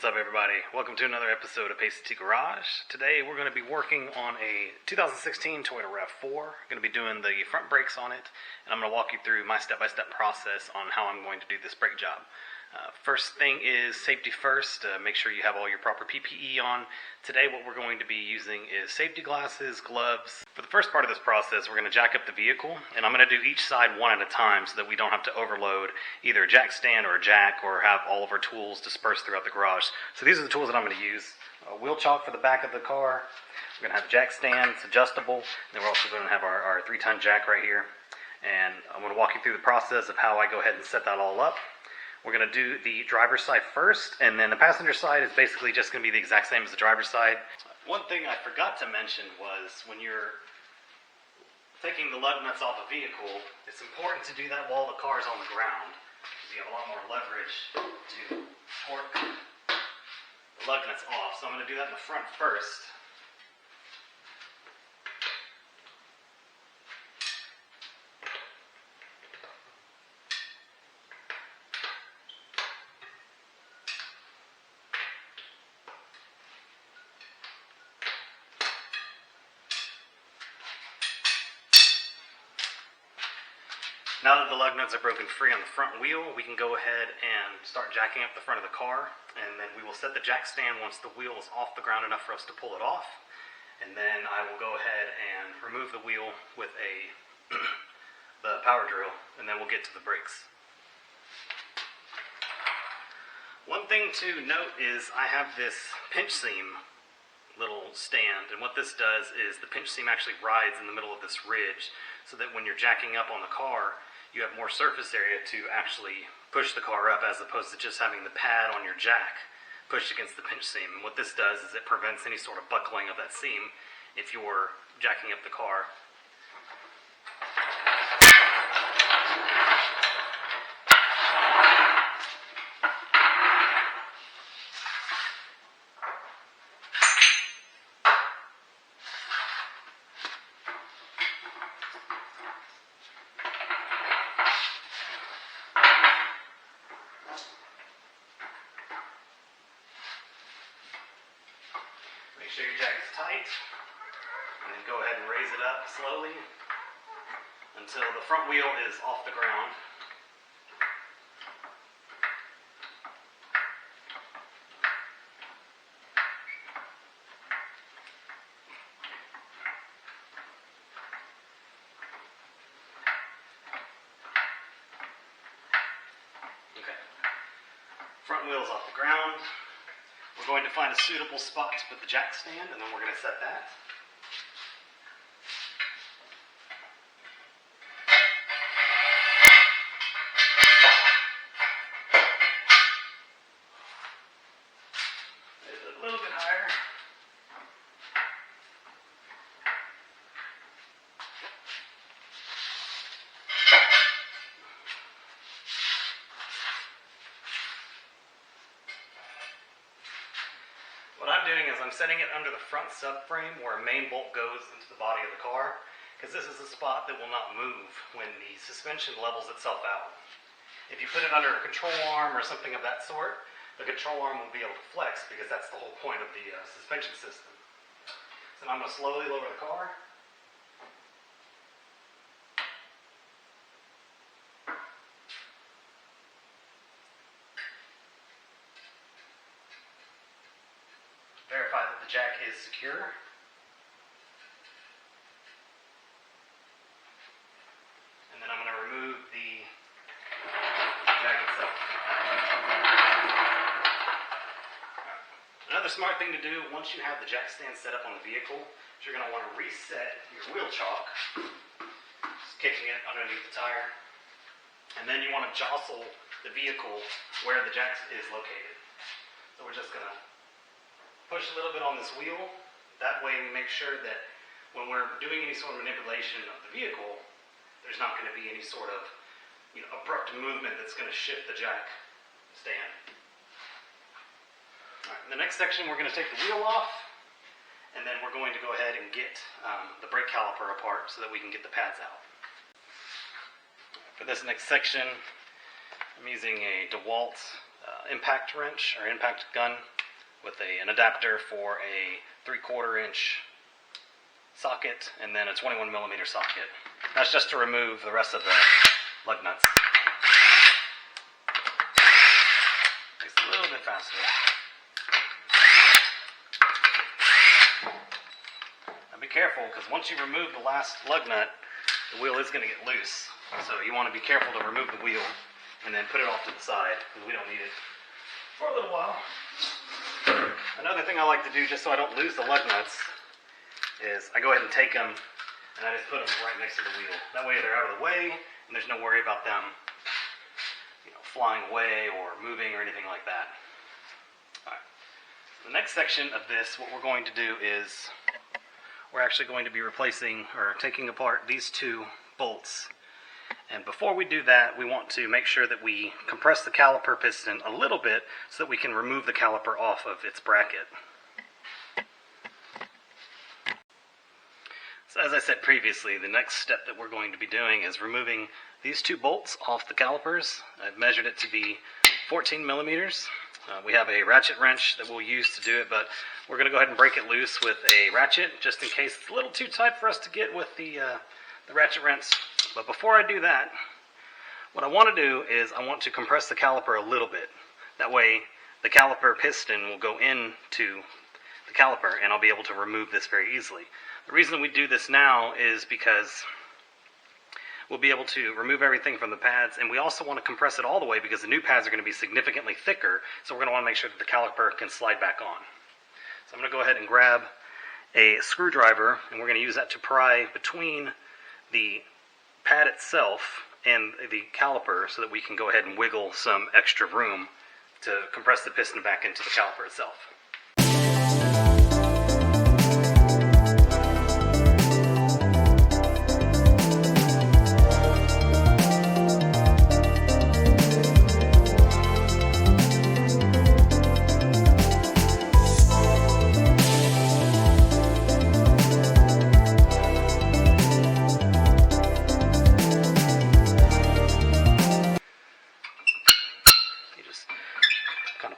What's up, everybody? Welcome to another episode of Pasty-T Garage. Today we're going to be working on a 2016 Toyota Rav4. Going to be doing the front brakes on it, and I'm going to walk you through my step-by-step process on how I'm going to do this brake job. First thing is safety first. Make sure you have all your proper PPE on. Today what we're going to be using is safety glasses, gloves. For the first part of this process, we're going to jack up the vehicle, and I'm going to do each side one at a time so that we don't have to overload either a jack stand or a jack or have all of our tools dispersed throughout the garage. So these are the tools that I'm going to use. Wheel chock for the back of the car. We're going to have a jack stand. It's adjustable. And then we're also going to have our 3-ton jack right here. And I'm going to walk you through the process of how I go ahead and set that all up. We're going to do the driver's side first, and then the passenger side is basically just going to be the exact same as the driver's side. One thing I forgot to mention was when you're taking the lug nuts off a vehicle, it's important to do that while the car is on the ground, because you have a lot more leverage to torque the lug nuts off. So I'm going to do that in the front first. Now that the lug nuts are broken free on the front wheel, we can go ahead and start jacking up the front of the car, and then we will set the jack stand once the wheel is off the ground enough for us to pull it off. And then I will go ahead and remove the wheel with the power drill, and then we'll get to the brakes. One thing to note is I have this pinch seam little stand, and what this does is the pinch seam actually rides in the middle of this ridge, so that when you're jacking up on the car, you have more surface area to actually push the car up, as opposed to just having the pad on your jack pushed against the pinch seam. And what this does is it prevents any sort of buckling of that seam if you're jacking up the car. Make sure your jack is tight, and then go ahead and raise it up slowly until the front wheel is off the ground. Okay, front wheel is off the ground. We're going to find a suitable spot to put the jack stand, and then we're going to set that. A little bit higher. What I'm doing is I'm setting it under the front subframe where a main bolt goes into the body of the car, because this is a spot that will not move when the suspension levels itself out. If you put it under a control arm or something of that sort, the control arm will be able to flex, because that's the whole point of the suspension system. So now I'm going to slowly lower the car. Verify that the jack is secure. And then I'm going to remove the jack itself. Another smart thing to do once you have the jack stand set up on the vehicle is you're going to want to reset your wheel chock, just kicking it underneath the tire. And then you want to jostle the vehicle where the jack is located. So we're just going to push a little bit on this wheel. That way we make sure that when we're doing any sort of manipulation of the vehicle, there's not going to be any sort of abrupt movement that's going to shift the jack stand. All right, in the next section we're going to take the wheel off, and then we're going to go ahead and get the brake caliper apart so that we can get the pads out. For this next section, I'm using a DeWalt impact wrench or impact gun with an adapter for a 3/4 inch socket and then a 21mm socket. That's just to remove the rest of the lug nuts. Makes it a little bit faster. Now be careful, because once you remove the last lug nut, the wheel is going to get loose. So you want to be careful to remove the wheel and then put it off to the side, because we don't need it for a little while. Another thing I like to do, just so I don't lose the lug nuts, is I go ahead and take them and I just put them right next to the wheel. That way they're out of the way and there's no worry about them, flying away or moving or anything like that. Alright. The next section of this, what we're going to do is we're actually going to be replacing or taking apart these two bolts. And before we do that, we want to make sure that we compress the caliper piston a little bit so that we can remove the caliper off of its bracket. So as I said previously, the next step that we're going to be doing is removing these two bolts off the calipers. I've measured it to be 14 millimeters. We have a ratchet wrench that we'll use to do it, but we're going to go ahead and break it loose with a ratchet just in case it's a little too tight for us to get with the ratchet wrench. But before I do that, what I want to do is I want to compress the caliper a little bit. That way the caliper piston will go into the caliper and I'll be able to remove this very easily. The reason we do this now is because we'll be able to remove everything from the pads, and we also want to compress it all the way because the new pads are going to be significantly thicker, so we're going to want to make sure that the caliper can slide back on. So I'm going to go ahead and grab a screwdriver, and we're going to use that to pry between the pad itself and the caliper so that we can go ahead and wiggle some extra room to compress the piston back into the caliper itself.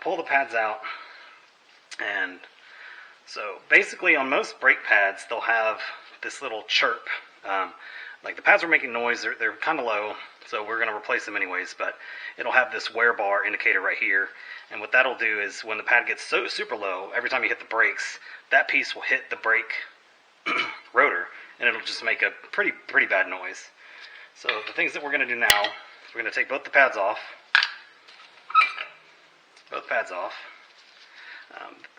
Pull the pads out, and so basically on most brake pads they'll have this little chirp, like the pads are making noise, they're kind of low, so we're going to replace them anyways, but it'll have this wear bar indicator right here, and what that'll do is when the pad gets so super low, every time you hit the brakes, that piece will hit the brake rotor and it'll just make a pretty bad noise. So the things that we're going to do now, we're going to take both the pads off.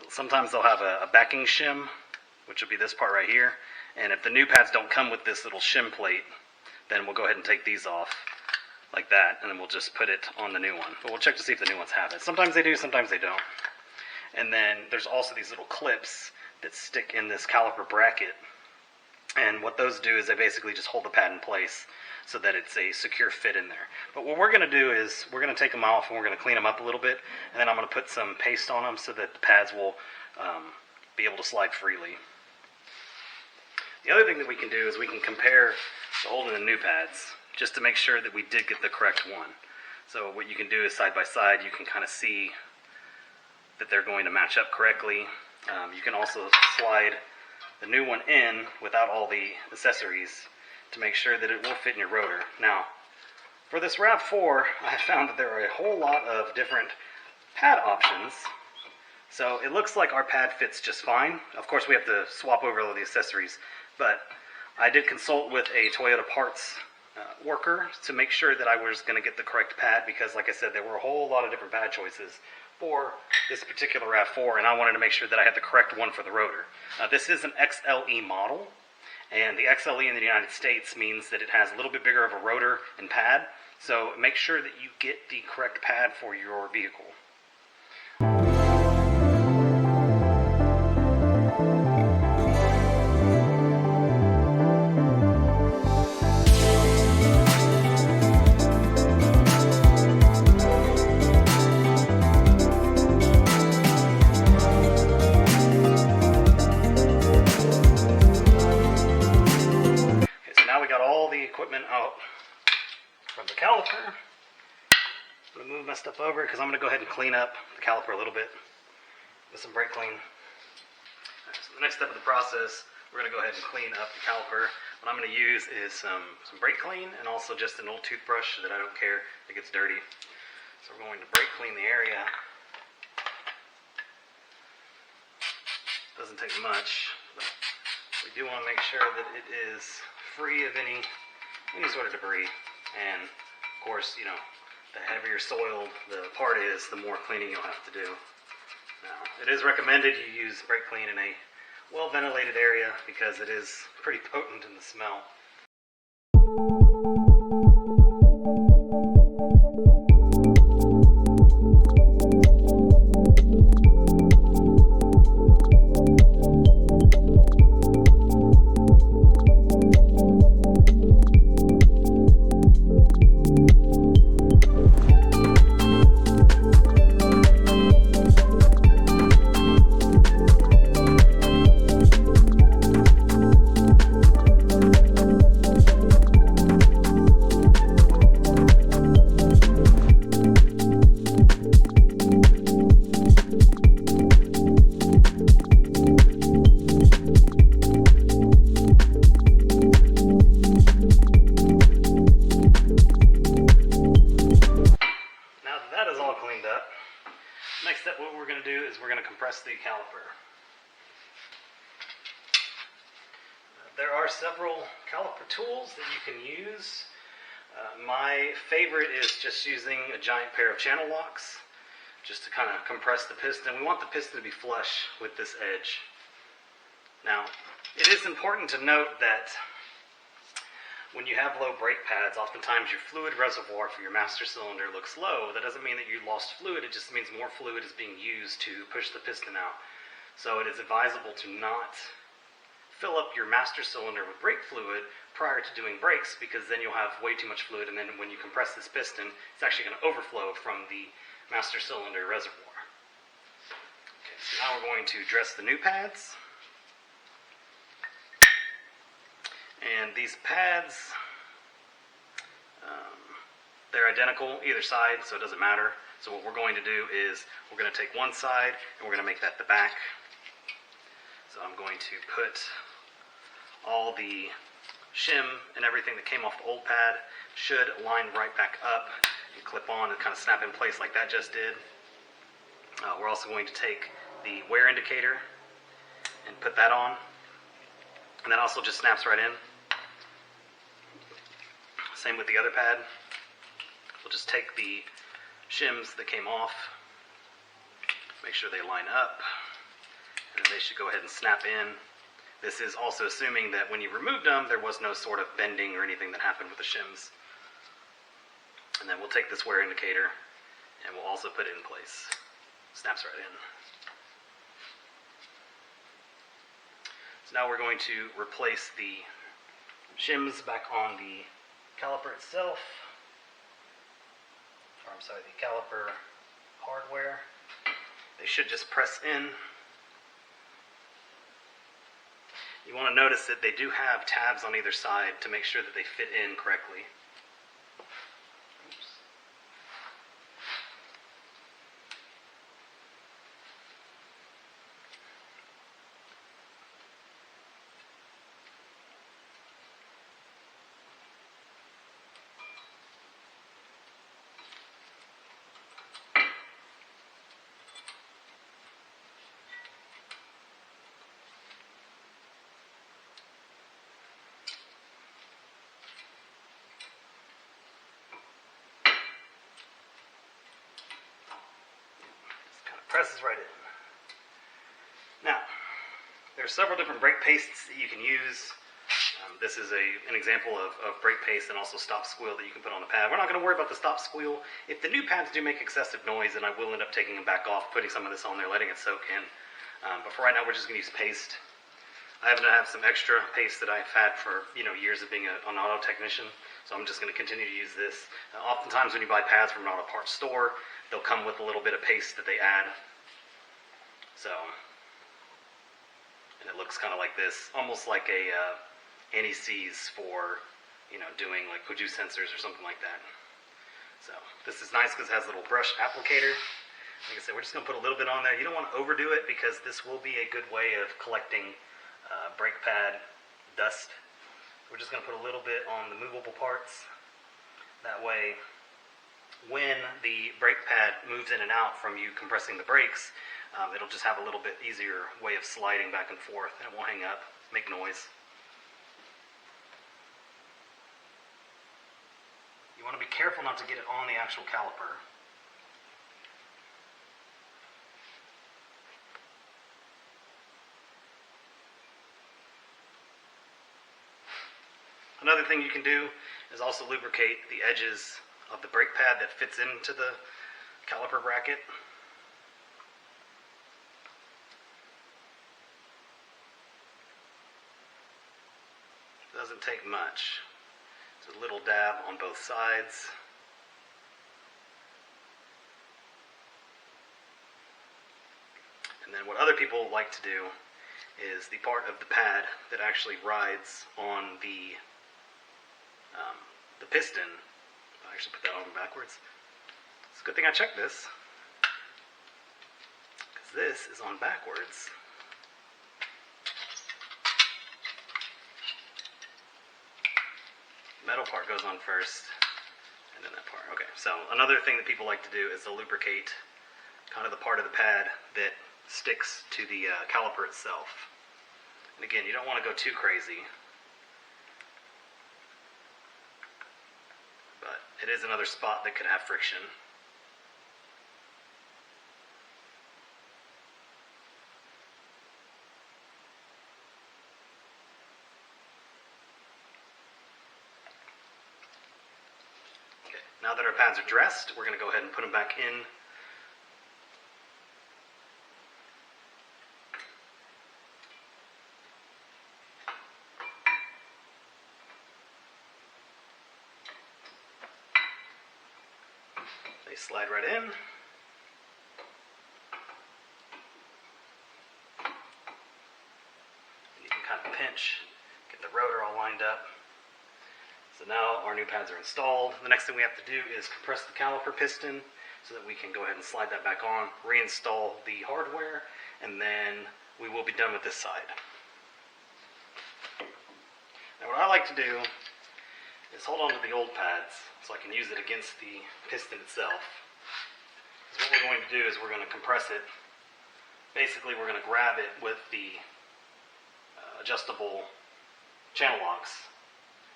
Sometimes they'll have a backing shim, which will be this part right here, and if the new pads don't come with this little shim plate, then we'll go ahead and take these off like that, and then we'll just put it on the new one. But we'll check to see if the new ones have it. Sometimes they do, sometimes they don't. And then there's also these little clips that stick in this caliper bracket, and what those do is they basically just hold the pad in place so that it's a secure fit in there. But what we're going to do is we're going to take them off and we're going to clean them up a little bit, and then I'm going to put some paste on them so that the pads will be able to slide freely. The other thing that we can do is we can compare the old and the new pads just to make sure that we did get the correct one. So what you can do is side by side you can kind of see that they're going to match up correctly. You can also slide the new one in without all the accessories to make sure that it will fit in your rotor. Now, for this Rav4, I have found that there are a whole lot of different pad options. So it looks like our pad fits just fine. Of course, we have to swap over all the accessories, but I did consult with a Toyota parts worker to make sure that I was going to get the correct pad, because like I said, there were a whole lot of different pad choices for this particular Rav4, and I wanted to make sure that I had the correct one for the rotor. This is an XLE model, and the XLE in the United States means that it has a little bit bigger of a rotor and pad, so make sure that you get the correct pad for your vehicle. Equipment out from the caliper. I'm going to move my stuff over because I'm going to go ahead and clean up the caliper a little bit with some brake clean. Right, so the next step of the process, we're going to go ahead and clean up the caliper. What I'm going to use is some brake clean and also just an old toothbrush that I don't care if it gets dirty. So we're going to brake clean the area. Doesn't take much, but we do want to make sure that it is free of any sort of debris. And of course, you know, the heavier soiled the part is, the more cleaning you'll have to do. Now, it is recommended you use brake clean in a well-ventilated area because it is pretty potent in the smell. Next step, what we're going to do is we're going to compress the caliper. There are several caliper tools that you can use. My favorite is just using a giant pair of channel locks just to kind of compress the piston. We want the piston to be flush with this edge. Now, it is important to note that when you have low brake pads, oftentimes your fluid reservoir for your master cylinder looks low. That doesn't mean that you lost fluid, it just means more fluid is being used to push the piston out. So it is advisable to not fill up your master cylinder with brake fluid prior to doing brakes, because then you'll have way too much fluid, and then when you compress this piston, it's actually going to overflow from the master cylinder reservoir. Okay, so now we're going to dress the new pads. And these pads, they're identical either side, so it doesn't matter. So what we're going to do is we're going to take one side and we're going to make that the back. So I'm going to put all the shim and everything that came off the old pad should line right back up and clip on and kind of snap in place like that just did. We're also going to take the wear indicator and put that on, and that also just snaps right in. Same with the other pad. We'll just take the shims that came off, make sure they line up, and they should go ahead and snap in. This is also assuming that when you removed them, there was no sort of bending or anything that happened with the shims. And then we'll take this wear indicator and we'll also put it in place. Snaps right in. So now we're going to replace the shims back on the caliper itself, or I'm sorry, the caliper hardware. They should just press in. You want to notice that they do have tabs on either side to make sure that they fit in correctly. Oops. Presses right in. Now, there are several different brake pastes that you can use. This is an example of brake paste and also stop squeal that you can put on the pad. We're not going to worry about the stop squeal. If the new pads do make excessive noise, then I will end up taking them back off, putting some of this on there, letting it soak in. But for right now, we're just going to use paste. I happen to have some extra paste that I've had for years of being an auto technician, so I'm just going to continue to use this. Oftentimes when you buy pads from an auto parts store, they'll come with a little bit of paste that they add. So, and it looks kind of like this, almost like a anti-seize for doing like juice sensors or something like that. So this is nice because it has a little brush applicator. Like I said, we're just going to put a little bit on there. You don't want to overdo it because this will be a good way of collecting brake pad dust. We're just going to put a little bit on the movable parts. That way, when the brake pad moves in and out from you compressing the brakes, it'll just have a little bit easier way of sliding back and forth, and it won't hang up, make noise. You want to be careful not to get it on the actual caliper. Another thing you can do is also lubricate the edges of the brake pad that fits into the caliper bracket. It doesn't take much. Just a little dab on both sides. And then what other people like to do is the part of the pad that actually rides on the piston. I'll actually put that on backwards. It's a good thing I checked this, because this is on backwards. Metal part goes on first, and then that part. Okay, so another thing that people like to do is to lubricate kind of the part of the pad that sticks to the caliper itself. And again, you don't want to go too crazy, but it is another spot that could have friction. Okay, now that our pads are dressed, we're going to go ahead and put them back in. They slide right in. And you can kind of pinch, get the rotor all lined up. So now our new pads are installed. The next thing we have to do is compress the caliper piston so that we can go ahead and slide that back on, reinstall the hardware, and then we will be done with this side. Now what I like to do is hold on to the old pads so I can use it against the piston itself. Because what we're going to do is we're going to compress it. Basically, we're going to grab it with the adjustable channel locks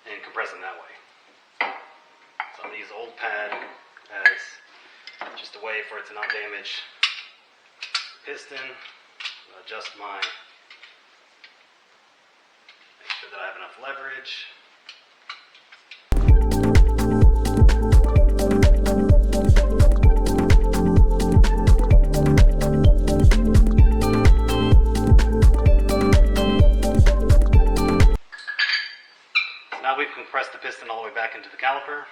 and compress them that way. So I'm going to use the old pad as just a way for it to not damage the piston. I'm going to adjust make sure that I have enough leverage. Now we've compressed the piston all the way back into the caliper.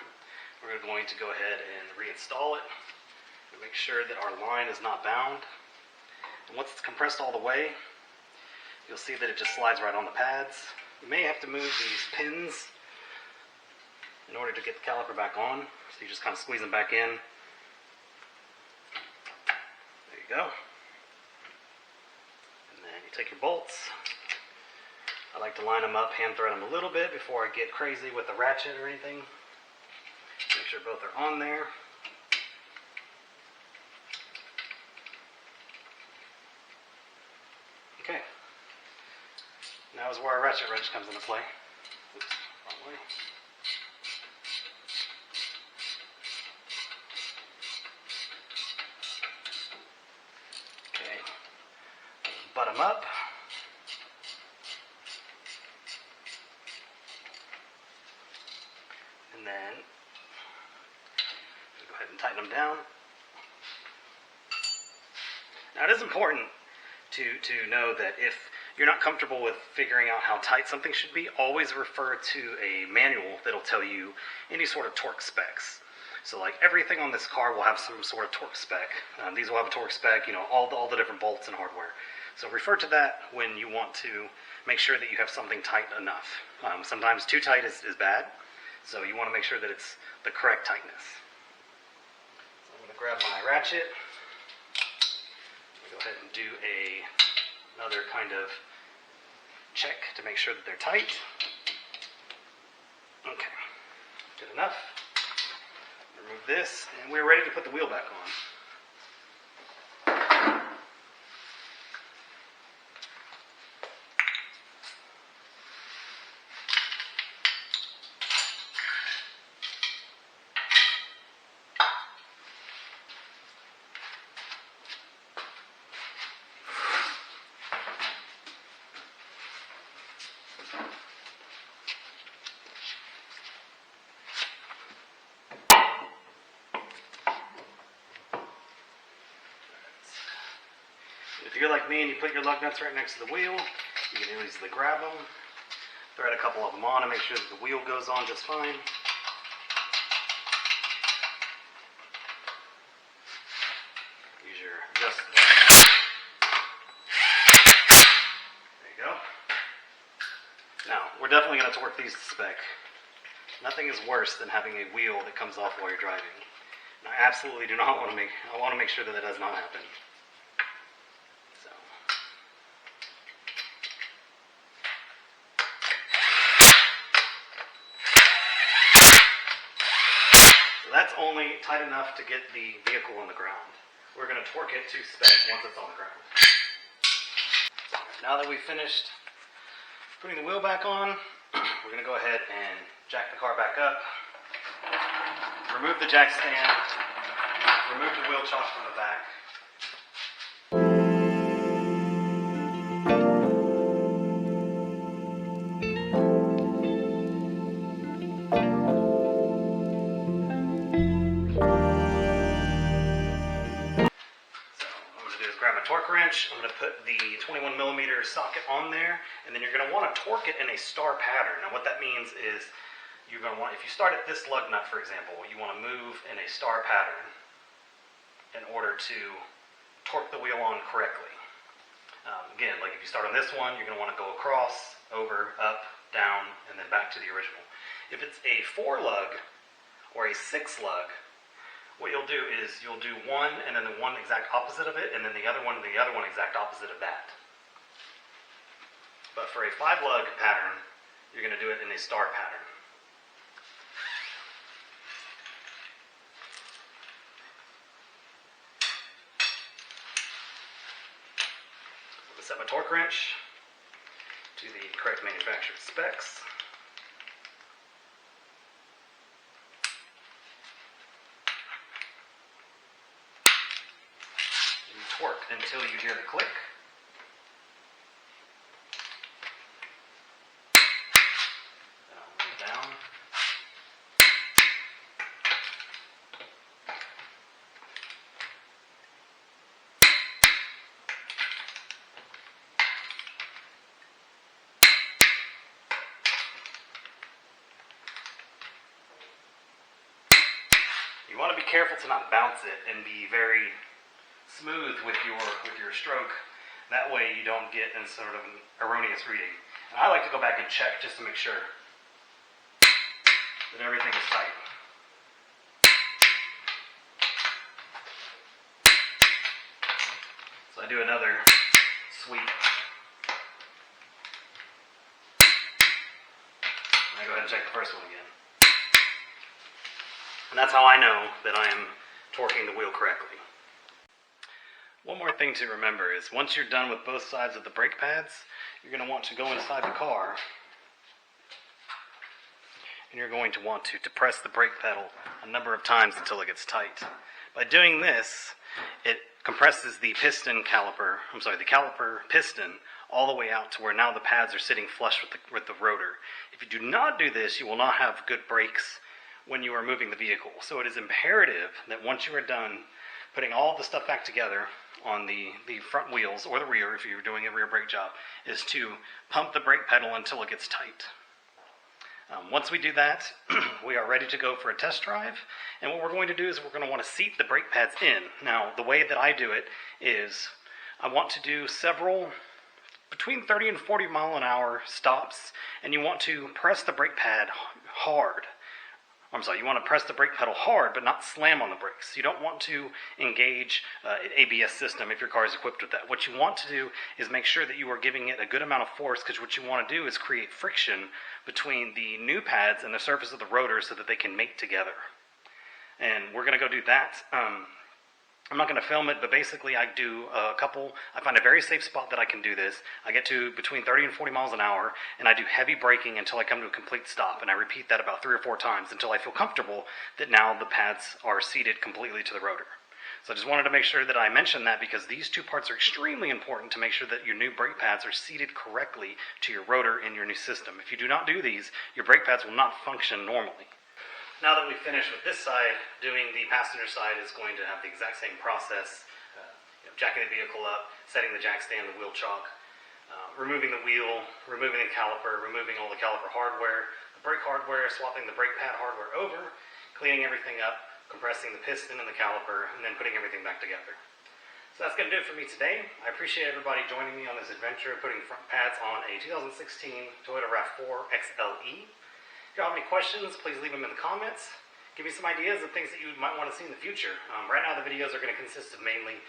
We're going to go ahead and reinstall it and make sure that our line is not bound. And once it's compressed all the way, you'll see that it just slides right on the pads. You may have to move these pins in order to get the caliper back on. So you just kind of squeeze them back in. There you go. And then you take your bolts. I like to line them up, hand thread them a little bit before I get crazy with the ratchet or anything. Make sure both are on there. Okay. Now is where our ratchet wrench comes into play. Oops, wrong way. Okay. Butt them up. And then go ahead and tighten them down. Now it is important to know that if you're not comfortable with figuring out how tight something should be, always refer to a manual that'll tell you any sort of torque specs. So like everything on this car will have some sort of torque spec. These will have a torque spec, you know, all the different bolts and hardware. So refer to that when you want to make sure that you have something tight enough. Sometimes too tight is bad. So you want to make sure that it's the correct tightness. I'll grab my ratchet. I'll go ahead and do another kind of check to make sure that they're tight. Okay, good enough. Remove this, and we're ready to put the wheel back on. If you're like me and you put your lug nuts right next to the wheel, you can easily grab them, thread a couple of them on to make sure that the wheel goes on just fine. Use your adjustable. There you go. Now, we're definitely going to torque these to spec. Nothing is worse than having a wheel that comes off while you're driving. And I absolutely do not want to make sure that that does not happen. That's only tight enough to get the vehicle on the ground. We're going to torque it to spec once it's on the ground. Now that we've finished putting the wheel back on, we're going to go ahead and jack the car back up, remove the jack stand, remove the wheel chock from the back. Torque wrench. I'm going to put the 21mm socket on there, and then you're going to want to torque it in a star pattern. Now what that means is you're going to want, if you start at this lug nut for example, you want to move in a star pattern in order to torque the wheel on correctly. Again, like if you start on this one, you're going to want to go across, over, up, down, and then back to the original. If it's a 4 lug or a 6 lug, what you'll do is you'll do one and then the one exact opposite of it, and then the other one exact opposite of that. But for a 5 lug pattern, you're going to do it in a star pattern. I'm going to set my torque wrench to the correct manufacturer specs. Torque until you hear the click. Then I'll move down. You want to be careful to not bounce it and be very smooth with your stroke. That way you don't get in sort of an erroneous reading. And I like to go back and check just to make sure that everything is tight. So I do another sweep. And I go ahead and check the first one again. And that's how I know that I am torquing the wheel correctly. One more thing to remember is once you're done with both sides of the brake pads, you're going to want to go inside the car and you're going to want to depress the brake pedal a number of times until it gets tight. By doing this, it compresses the piston caliper, the caliper piston all the way out to where now the pads are sitting flush with the rotor. If you do not do this, you will not have good brakes when you are moving the vehicle. So it is imperative that once you are done putting all the stuff back together on the front wheels or the rear, if you're doing a rear brake job, is to pump the brake pedal until it gets tight. Once we do that, we are ready to go for a test drive. And what we're going to do is we're going to want to seat the brake pads in. Now, the way that I do it is I want to do several between 30 and 40 mile an hour stops, and you want to press the brake pad hard. You want to press the brake pedal hard, but not slam on the brakes. You don't want to engage an ABS system if your car is equipped with that. What you want to do is make sure that you are giving it a good amount of force, because what you want to do is create friction between the new pads and the surface of the rotor so that they can mate together. And we're going to go do that. I'm not going to film it, but basically I find a very safe spot that I can do this. I get to between 30 and 40 miles an hour, and I do heavy braking until I come to a complete stop, and I repeat that about 3 or 4 times until I feel comfortable that now the pads are seated completely to the rotor. So I just wanted to make sure that I mentioned that, because these two parts are extremely important to make sure that your new brake pads are seated correctly to your rotor in your new system. If you do not do these, your brake pads will not function normally. Now that we've finished with this side, doing the passenger side is going to have the exact same process. Jacking the vehicle up, setting the jack stand, the wheel chock, removing the wheel, removing the caliper, removing all the caliper hardware, the brake hardware, swapping the brake pad hardware over, cleaning everything up, compressing the piston and the caliper, and then putting everything back together. So that's going to do it for me today. I appreciate everybody joining me on this adventure of putting front pads on a 2016 Toyota Rav4 XLE. If you have any questions, please leave them in the comments. Give me some ideas of things that you might want to see in the future. Right now the videos are going to consist of mainly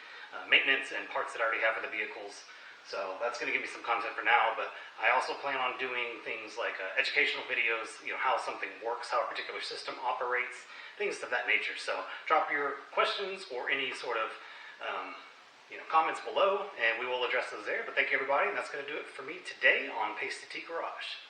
maintenance and parts that I already have for the vehicles. So that's going to give me some content for now, but I also plan on doing things like educational videos, how something works, how a particular system operates, things of that nature. So drop your questions or any sort of comments below, and we will address those there. But thank you, everybody, and that's going to do it for me today on Pasty-T Garage.